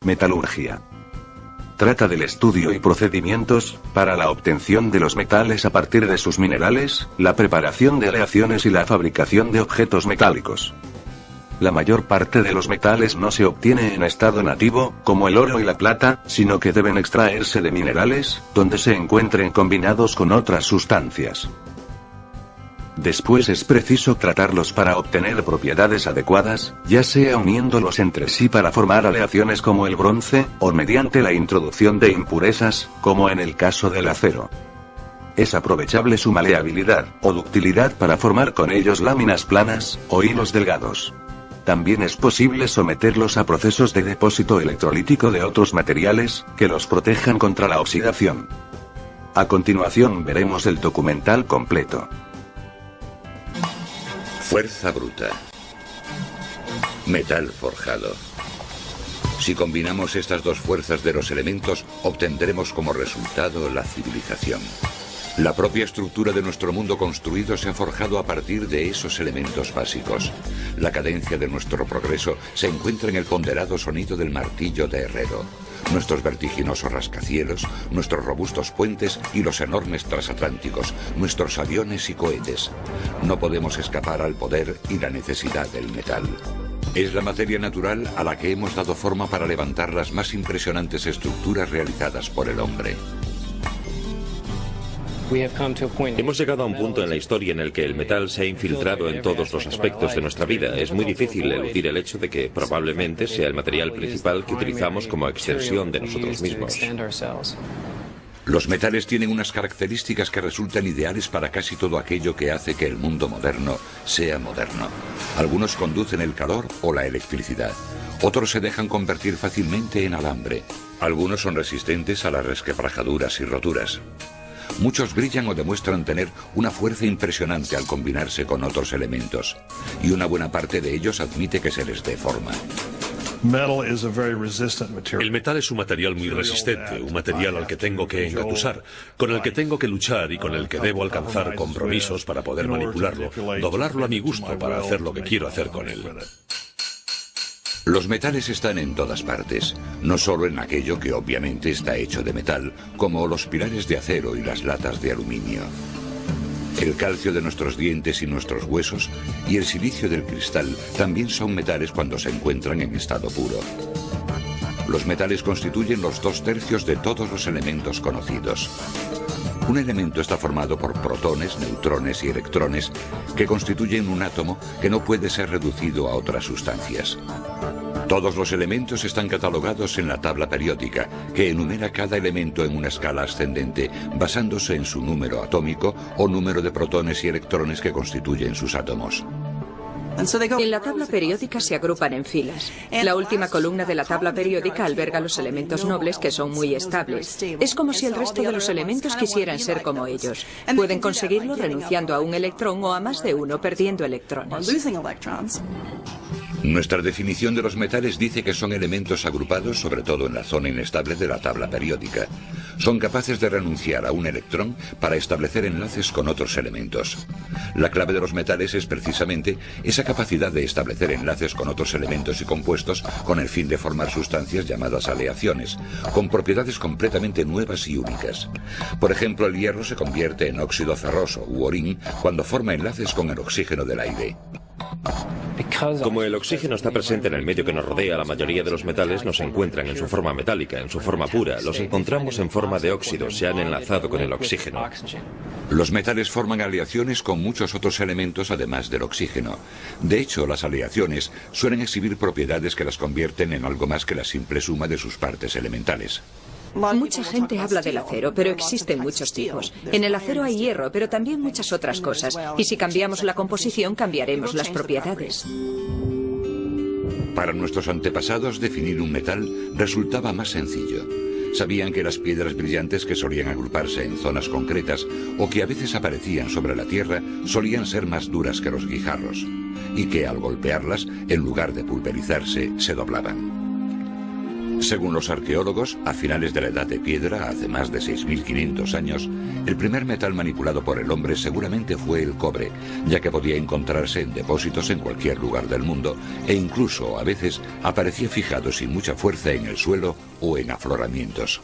Metalurgia. Trata del estudio y procedimientos para la obtención de los metales a partir de sus minerales, la preparación de aleaciones y la fabricación de objetos metálicos. La mayor parte de los metales no se obtiene en estado nativo, como el oro y la plata, sino que deben extraerse de minerales, donde se encuentren combinados con otras sustancias. Después es preciso tratarlos para obtener propiedades adecuadas, ya sea uniéndolos entre sí para formar aleaciones como el bronce, o mediante la introducción de impurezas, como en el caso del acero. Es aprovechable su maleabilidad, o ductilidad para formar con ellos láminas planas, o hilos delgados. También es posible someterlos a procesos de depósito electrolítico de otros materiales, que los protejan contra la oxidación. A continuación veremos el documental completo. Fuerza bruta. Metal forjado. Si combinamos estas dos fuerzas de los elementos, obtendremos como resultado la civilización. La propia estructura de nuestro mundo construido se ha forjado a partir de esos elementos básicos. La cadencia de nuestro progreso se encuentra en el ponderado sonido del martillo de herrero. Nuestros vertiginosos rascacielos, nuestros robustos puentes y los enormes transatlánticos, nuestros aviones y cohetes. No podemos escapar al poder y la necesidad del metal. Es la materia natural a la que hemos dado forma para levantar las más impresionantes estructuras realizadas por el hombre. Hemos llegado a un punto en la historia en el que el metal se ha infiltrado en todos los aspectos de nuestra vida. Es muy difícil eludir el hecho de que probablemente sea el material principal que utilizamos como extensión de nosotros mismos. Los metales tienen unas características que resultan ideales para casi todo aquello que hace que el mundo moderno sea moderno. Algunos conducen el calor o la electricidad. Otros se dejan convertir fácilmente en alambre. Algunos son resistentes a las resquebrajaduras y roturas. Muchos brillan o demuestran tener una fuerza impresionante al combinarse con otros elementos, y una buena parte de ellos admite que se les dé forma. El metal es un material muy resistente, un material al que tengo que engatusar, con el que tengo que luchar y con el que debo alcanzar compromisos para poder manipularlo, doblarlo a mi gusto para hacer lo que quiero hacer con él. Los metales están en todas partes, no solo en aquello que obviamente está hecho de metal, como los pilares de acero y las latas de aluminio. El calcio de nuestros dientes y nuestros huesos y el silicio del cristal también son metales cuando se encuentran en estado puro. Los metales constituyen los 2/3 de todos los elementos conocidos. Un elemento está formado por protones, neutrones y electrones que constituyen un átomo que no puede ser reducido a otras sustancias. Todos los elementos están catalogados en la tabla periódica, que enumera cada elemento en una escala ascendente, basándose en su número atómico o número de protones y electrones que constituyen sus átomos. En la tabla periódica se agrupan en filas. La última columna de la tabla periódica alberga los elementos nobles que son muy estables. Es como si el resto de los elementos quisieran ser como ellos. Pueden conseguirlo renunciando a un electrón o a más de uno, perdiendo electrones. Nuestra definición de los metales dice que son elementos agrupados sobre todo en la zona inestable de la tabla periódica. Son capaces de renunciar a un electrón para establecer enlaces con otros elementos. La clave de los metales es precisamente esa capacidad de establecer enlaces con otros elementos y compuestos con el fin de formar sustancias llamadas aleaciones, con propiedades completamente nuevas y únicas. Por ejemplo, el hierro se convierte en óxido ferroso u orín cuando forma enlaces con el oxígeno del aire. Como el oxígeno está presente en el medio que nos rodea, la mayoría de los metales no se encuentran en su forma metálica, en su forma pura. Los encontramos en forma de óxido, se han enlazado con el oxígeno. Los metales forman aleaciones con muchos otros elementos además del oxígeno. De hecho, las aleaciones suelen exhibir propiedades que las convierten en algo más que la simple suma de sus partes elementales. Mucha gente habla del acero, pero existen muchos tipos. En el acero hay hierro, pero también muchas otras cosas. Y si cambiamos la composición, cambiaremos las propiedades. Para nuestros antepasados, definir un metal resultaba más sencillo. Sabían que las piedras brillantes que solían agruparse en zonas concretas o que a veces aparecían sobre la tierra solían ser más duras que los guijarros, y que al golpearlas, en lugar de pulverizarse, se doblaban. Según los arqueólogos, a finales de la Edad de Piedra, hace más de 6.500 años, el primer metal manipulado por el hombre seguramente fue el cobre, ya que podía encontrarse en depósitos en cualquier lugar del mundo e incluso, a veces, aparecía fijado sin mucha fuerza en el suelo o en afloramientos.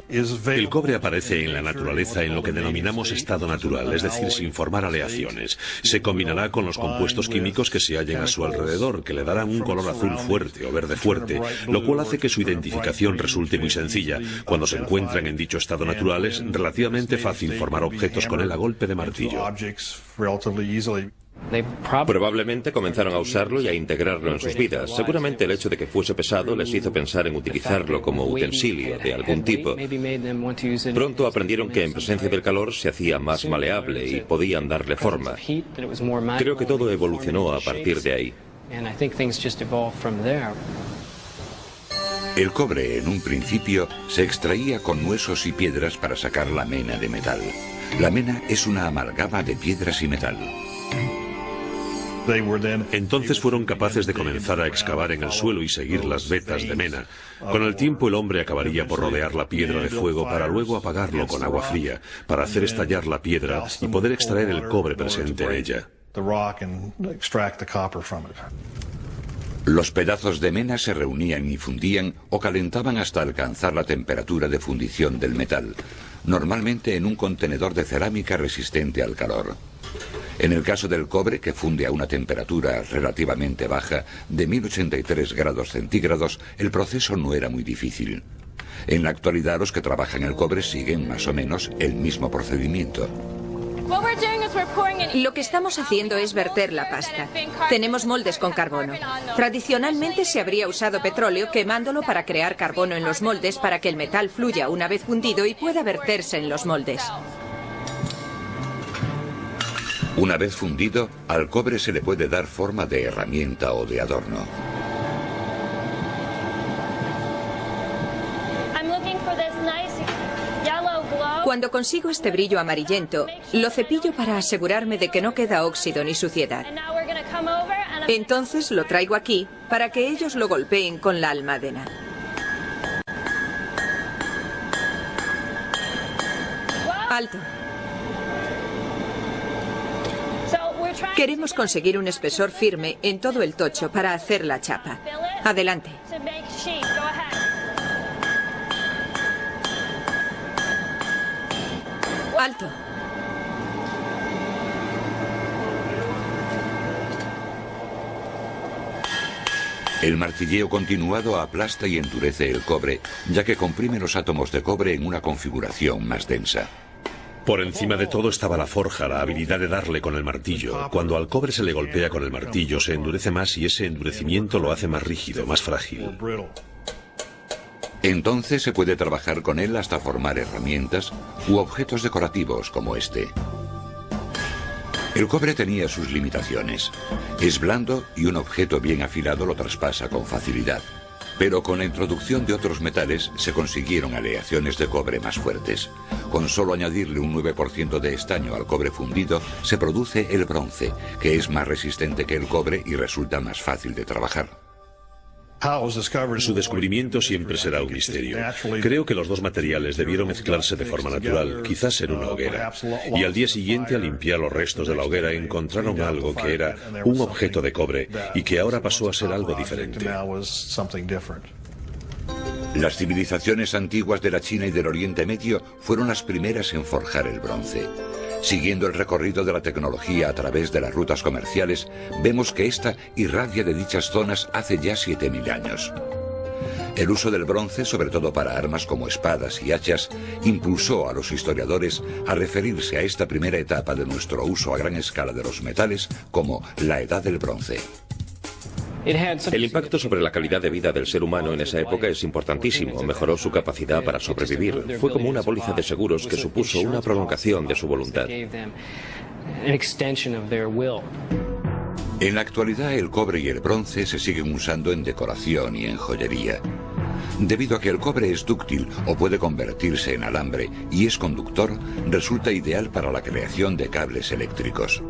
El cobre aparece en la naturaleza en lo que denominamos estado natural, es decir, sin formar aleaciones. Se combinará con los compuestos químicos que se hallen a su alrededor, que le darán un color azul fuerte o verde fuerte, lo cual hace que su identificación resulte muy sencilla. Cuando se encuentran en dicho estado natural es relativamente fácil formar objetos con él a golpe de martillo. Probablemente comenzaron a usarlo y a integrarlo en sus vidas. Seguramente el hecho de que fuese pesado les hizo pensar en utilizarlo como utensilio de algún tipo. Pronto aprendieron que en presencia del calor se hacía más maleable y podían darle forma. Creo que todo evolucionó a partir de ahí. El cobre, en un principio, se extraía con huesos y piedras para sacar la mena de metal. La mena es una amalgama de piedras y metal. Entonces fueron capaces de comenzar a excavar en el suelo y seguir las vetas de mena. Con el tiempo el hombre acabaría por rodear la piedra de fuego para luego apagarlo con agua fría, para hacer estallar la piedra y poder extraer el cobre presente en ella. Los pedazos de mena se reunían y fundían o calentaban hasta alcanzar la temperatura de fundición del metal, normalmente en un contenedor de cerámica resistente al calor. En el caso del cobre, que funde a una temperatura relativamente baja de 1083 grados centígrados, el proceso no era muy difícil. En la actualidad, los que trabajan el cobre siguen más o menos el mismo procedimiento. Lo que estamos haciendo es verter la pasta. Tenemos moldes con carbono. Tradicionalmente se habría usado petróleo quemándolo para crear carbono en los moldes para que el metal fluya una vez fundido y pueda verterse en los moldes. Una vez fundido, al cobre se le puede dar forma de herramienta o de adorno. Cuando consigo este brillo amarillento, lo cepillo para asegurarme de que no queda óxido ni suciedad. Entonces lo traigo aquí para que ellos lo golpeen con la almadena. Alto. Queremos conseguir un espesor firme en todo el tocho para hacer la chapa. Adelante. Alto. El martilleo continuado aplasta y endurece el cobre, ya que comprime los átomos de cobre en una configuración más densa. Por encima de todo estaba la forja, la habilidad de darle con el martillo. Cuando al cobre se le golpea con el martillo, se endurece más y ese endurecimiento lo hace más rígido, más frágil. Entonces se puede trabajar con él hasta formar herramientas u objetos decorativos como este. El cobre tenía sus limitaciones. Es blando y un objeto bien afilado lo traspasa con facilidad. Pero con la introducción de otros metales se consiguieron aleaciones de cobre más fuertes. Con solo añadirle un 9% de estaño al cobre fundido, se produce el bronce, que es más resistente que el cobre y resulta más fácil de trabajar. Su descubrimiento siempre será un misterio. Creo que los dos materiales debieron mezclarse de forma natural, quizás en una hoguera. Y al día siguiente, al limpiar los restos de la hoguera, encontraron algo que era un objeto de cobre y que ahora pasó a ser algo diferente. Las civilizaciones antiguas de la China y del Oriente Medio fueron las primeras en forjar el bronce. Siguiendo el recorrido de la tecnología a través de las rutas comerciales, vemos que ésta irradia de dichas zonas hace ya 7000 años. El uso del bronce, sobre todo para armas como espadas y hachas, impulsó a los historiadores a referirse a esta primera etapa de nuestro uso a gran escala de los metales como la Edad del Bronce. El impacto sobre la calidad de vida del ser humano en esa época es importantísimo. Mejoró su capacidad para sobrevivir. Fue como una póliza de seguros que supuso una prolongación de su voluntad. En la actualidad, el cobre y el bronce se siguen usando en decoración y en joyería. Debido a que el cobre es dúctil o puede convertirse en alambre y es conductor, resulta ideal para la creación de cables eléctricos.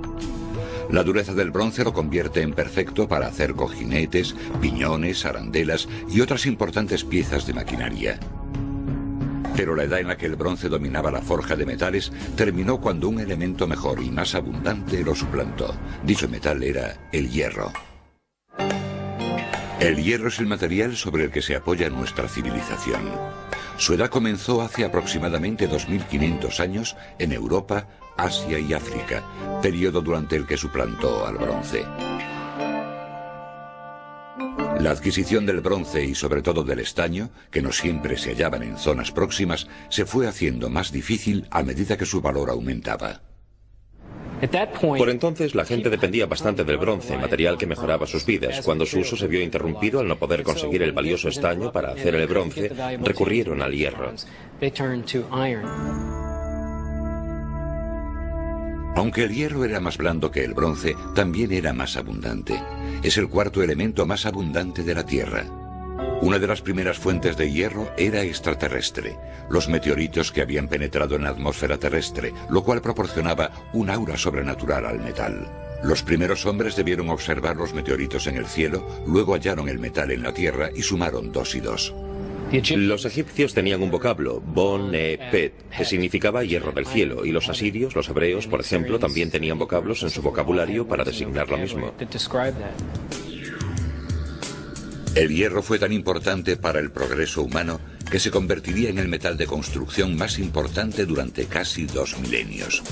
La dureza del bronce lo convierte en perfecto para hacer cojinetes, piñones, arandelas y otras importantes piezas de maquinaria. Pero la edad en la que el bronce dominaba la forja de metales terminó cuando un elemento mejor y más abundante lo suplantó. Dicho metal era el hierro. El hierro es el material sobre el que se apoya nuestra civilización. Su edad comenzó hace aproximadamente 2500 años en Europa, Asia y África, periodo durante el que suplantó al bronce. La adquisición del bronce y sobre todo del estaño, que no siempre se hallaban en zonas próximas, se fue haciendo más difícil a medida que su valor aumentaba. Por entonces la gente dependía bastante del bronce, material que mejoraba sus vidas. Cuando su uso se vio interrumpido al no poder conseguir el valioso estaño para hacer el bronce, recurrieron al hierro. Aunque el hierro era más blando que el bronce, también era más abundante. Es el cuarto elemento más abundante de la Tierra. Una de las primeras fuentes de hierro era extraterrestre, los meteoritos que habían penetrado en la atmósfera terrestre, lo cual proporcionaba un aura sobrenatural al metal. Los primeros hombres debieron observar los meteoritos en el cielo, luego hallaron el metal en la Tierra y sumaron 2 y 2. Los egipcios tenían un vocablo, bon-e-pet, que significaba hierro del cielo, y los asirios, los hebreos, por ejemplo, también tenían vocablos en su vocabulario para designar lo mismo. El hierro fue tan importante para el progreso humano que se convertiría en el metal de construcción más importante durante casi 2 milenios.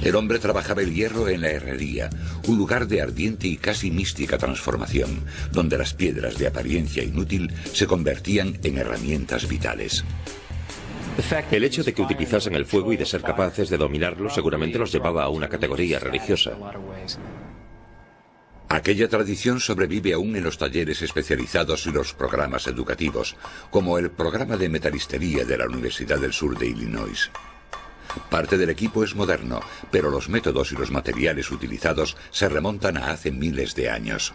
El hombre trabajaba el hierro en la herrería, un lugar de ardiente y casi mística transformación, donde las piedras de apariencia inútil se convertían en herramientas vitales. El hecho de que utilizasen el fuego y de ser capaces de dominarlo seguramente los llevaba a una categoría religiosa. Aquella tradición sobrevive aún en los talleres especializados y los programas educativos, como el programa de metalistería de la Universidad del Sur de Illinois. Parte del equipo es moderno, pero los métodos y los materiales utilizados se remontan a hace miles de años.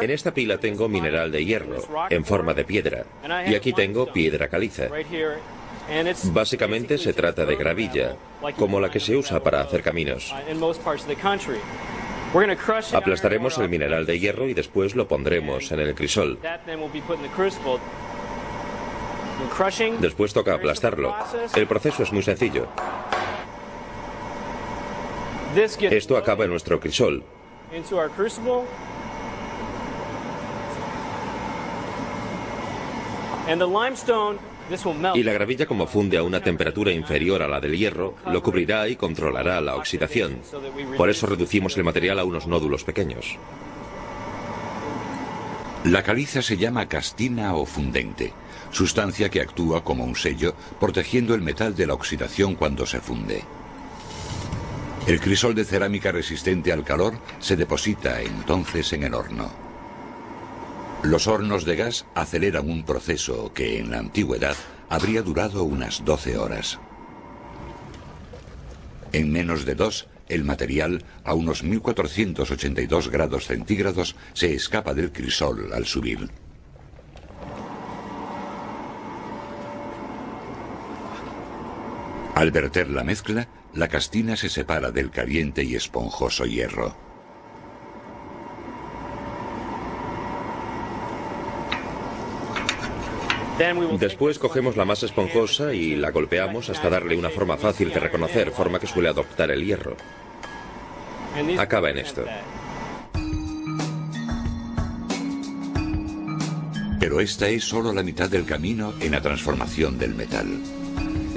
En esta pila tengo mineral de hierro, en forma de piedra, y aquí tengo piedra caliza. Básicamente se trata de gravilla, como la que se usa para hacer caminos. Aplastaremos el mineral de hierro y después lo pondremos en el crisol. Después toca aplastarlo. El proceso es muy sencillo. Esto acaba en nuestro crisol. Y la gravilla, como funde a una temperatura inferior a la del hierro, lo cubrirá y controlará la oxidación. Por eso reducimos el material a unos nódulos pequeños. La caliza se llama castina o fundente, sustancia que actúa como un sello, protegiendo el metal de la oxidación cuando se funde. El crisol de cerámica resistente al calor se deposita entonces en el horno. Los hornos de gas aceleran un proceso que en la antigüedad habría durado unas 12 horas. En menos de 2, el material, a unos 1482 grados centígrados, se escapa del crisol al subir. Al verter la mezcla, la castina se separa del caliente y esponjoso hierro. Después cogemos la masa esponjosa y la golpeamos hasta darle una forma fácil de reconocer, forma que suele adoptar el hierro. Acaba en esto. Pero esta es solo la mitad del camino en la transformación del metal.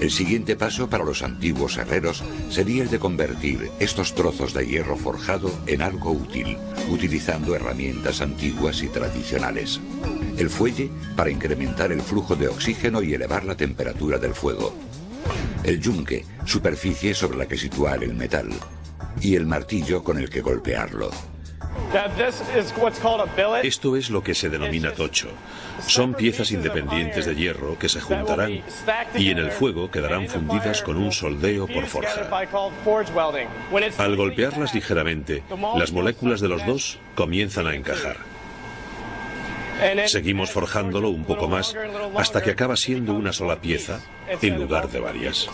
El siguiente paso para los antiguos herreros sería el de convertir estos trozos de hierro forjado en algo útil, utilizando herramientas antiguas y tradicionales. El fuelle para incrementar el flujo de oxígeno y elevar la temperatura del fuego. El yunque, superficie sobre la que situar el metal. Y el martillo con el que golpearlo. Esto es lo que se denomina tocho. Son piezas independientes de hierro que se juntarán y en el fuego quedarán fundidas con un soldeo por forja. Al golpearlas ligeramente, las moléculas de los dos comienzan a encajar. Seguimos forjándolo un poco más hasta que acaba siendo una sola pieza en lugar de varias.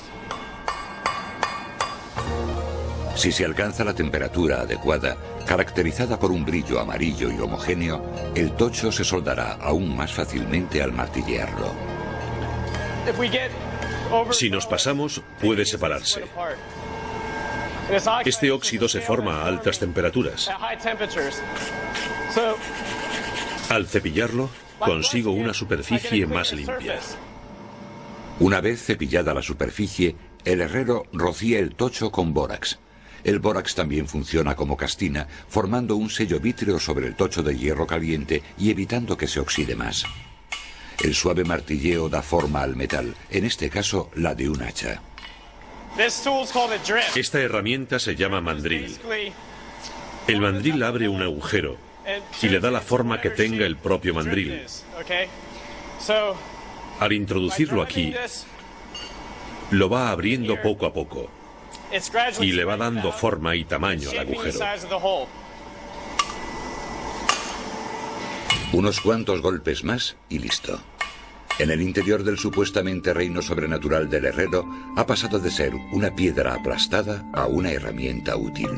Si se alcanza la temperatura adecuada, caracterizada por un brillo amarillo y homogéneo, el tocho se soldará aún más fácilmente al martillearlo. Si nos pasamos, puede separarse. Este óxido se forma a altas temperaturas. Al cepillarlo, consigo una superficie más limpia. Una vez cepillada la superficie, el herrero rocía el tocho con bórax. El bórax también funciona como castina, formando un sello vítreo sobre el tocho de hierro caliente y evitando que se oxide más. El suave martilleo da forma al metal, en este caso la de un hacha. Esta herramienta se llama mandril. El mandril abre un agujero y le da la forma que tenga el propio mandril. Al introducirlo aquí, lo va abriendo poco a poco y le va dando forma y tamaño al agujero. Unos cuantos golpes más y listo. En el interior del supuestamente reino sobrenatural del herrero ha pasado de ser una piedra aplastada a una herramienta útil.